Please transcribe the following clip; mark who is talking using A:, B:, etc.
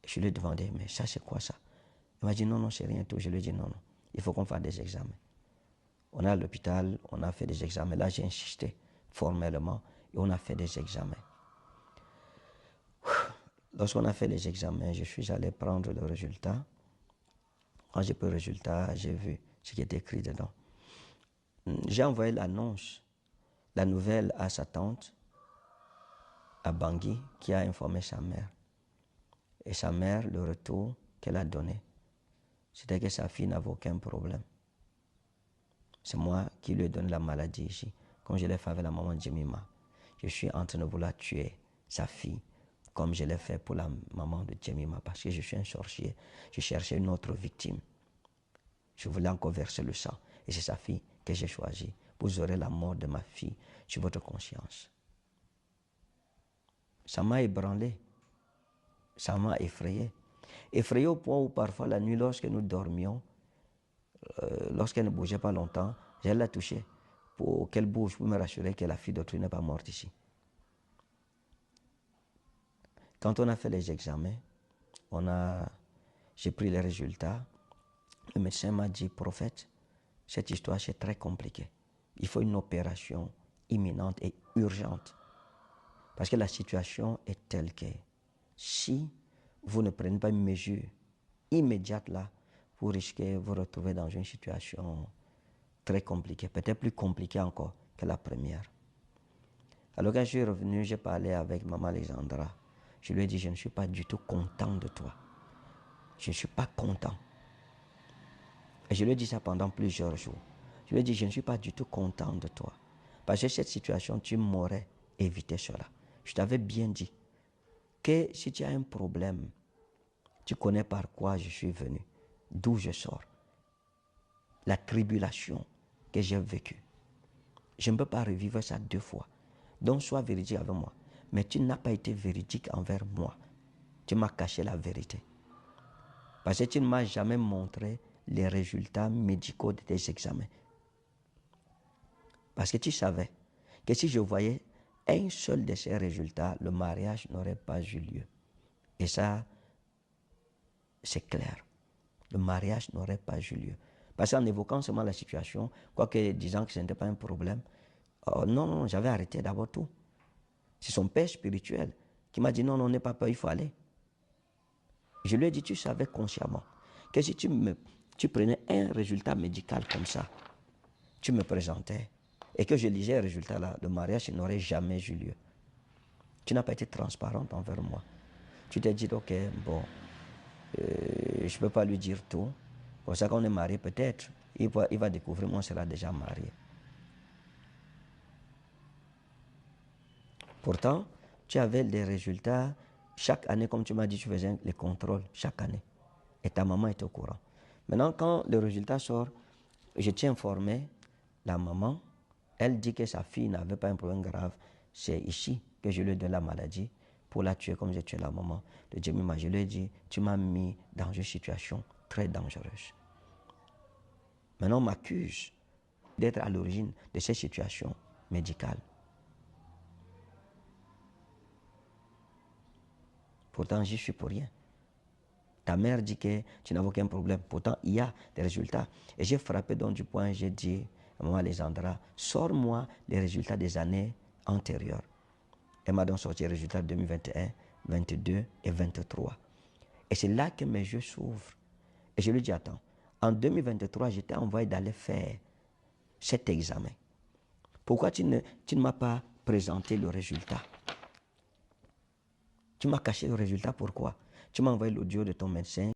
A: Je lui ai demandé, mais ça c'est quoi ça? Il m'a dit, non, non, c'est rien tout. Je lui ai dit, non, non, il faut qu'on fasse des examens. On est à l'hôpital, on a fait des examens. Là, j'ai insisté formellement et on a fait des examens. Lorsqu'on a fait les examens, je suis allé prendre le résultat. Quand j'ai pris le résultat, j'ai vu ce qui était écrit dedans. J'ai envoyé l'annonce, la nouvelle à sa tante, à Bangui, qui a informé sa mère. Et sa mère, le retour qu'elle a donné, c'était que sa fille n'avait aucun problème. C'est moi qui lui ai donné la maladie ici, comme je l'ai fait avec la maman de Jemima. Je suis en train de vouloir tuer sa fille, comme je l'ai fait pour la maman de Jemima, parce que je suis un sorcier. Je cherchais une autre victime. Je voulais encore verser le sang. Et c'est sa fille que j'ai choisie. Vous aurez la mort de ma fille sur votre conscience. Ça m'a ébranlé. Ça m'a effrayé. Effrayé au point où parfois la nuit, lorsque nous dormions, lorsqu'elle ne bougeait pas longtemps, j'allais la toucher pour qu'elle bouge, pour me rassurer que la fille d'autrui n'est pas morte ici. Quand on a fait les examens, j'ai pris les résultats. Le médecin m'a dit, prophète, cette histoire c'est très compliqué. Il faut une opération imminente et urgente. Parce que la situation est telle que si vous ne prenez pas une mesure immédiate là, vous risquez de vous retrouver dans une situation très compliquée, peut-être plus compliquée encore que la première. Alors quand je suis revenu, j'ai parlé avec maman Alexandra. Je lui ai dit, je ne suis pas du tout content de toi. Je ne suis pas content. Et je lui ai dit ça pendant plusieurs jours. Je lui ai dit, je ne suis pas du tout content de toi. Parce que cette situation, tu m'aurais évité cela. Je t'avais bien dit que si tu as un problème, tu connais par quoi je suis venu, d'où je sors, la tribulation que j'ai vécue. Je ne peux pas revivre ça 2 fois. Donc sois véridique avec moi. Mais tu n'as pas été véridique envers moi. Tu m'as caché la vérité. Parce que tu ne m'as jamais montré les résultats médicaux de tes examens. Parce que tu savais que si je voyais un seul de ces résultats, le mariage n'aurait pas eu lieu. Et ça, c'est clair. Le mariage n'aurait pas eu lieu. Parce qu'en évoquant seulement la situation, quoique disant que ce n'était pas un problème, non, j'avais arrêté d'abord tout. C'est son père spirituel qui m'a dit non, n'aie pas peur, il faut aller. Je lui ai dit, tu savais consciemment que si tu prenais un résultat médical comme ça, tu me présentais et que je lisais le résultat là, le mariage n'aurait jamais eu lieu. Tu n'as pas été transparente envers moi. Tu t'es dit, ok, bon, je ne peux pas lui dire tout. Pour ça qu'on est marié, peut-être, il va découvrir, moi, on sera déjà marié. Pourtant, tu avais des résultats. Chaque année, comme tu m'as dit, tu faisais les contrôles chaque année. Et ta maman est au courant. Maintenant, quand le résultat sort, je t'ai informé, la maman, elle dit que sa fille n'avait pas un problème grave. C'est ici que je lui ai donné la maladie pour la tuer comme j'ai tué la maman de Jemima. Je lui ai dit, tu m'as mis dans une situation très dangereuse. Maintenant, on m'accuse d'être à l'origine de cette situation médicale. Pourtant, j'y suis pour rien. Ta mère dit que tu n'as aucun problème. Pourtant, il y a des résultats. Et j'ai frappé donc du poing, j'ai dit à maman Alexandra, sors-moi les résultats des années antérieures. Elle m'a donc sorti les résultats de 2021, 2022 et 2023. Et c'est là que mes yeux s'ouvrent. Et je lui dis, attends, en 2023, j'étais envoyé d'aller faire cet examen. Pourquoi tu ne m'as pas présenté le résultat? Tu m'as caché le résultat, pourquoi? Tu m'as envoyé l'audio de ton médecin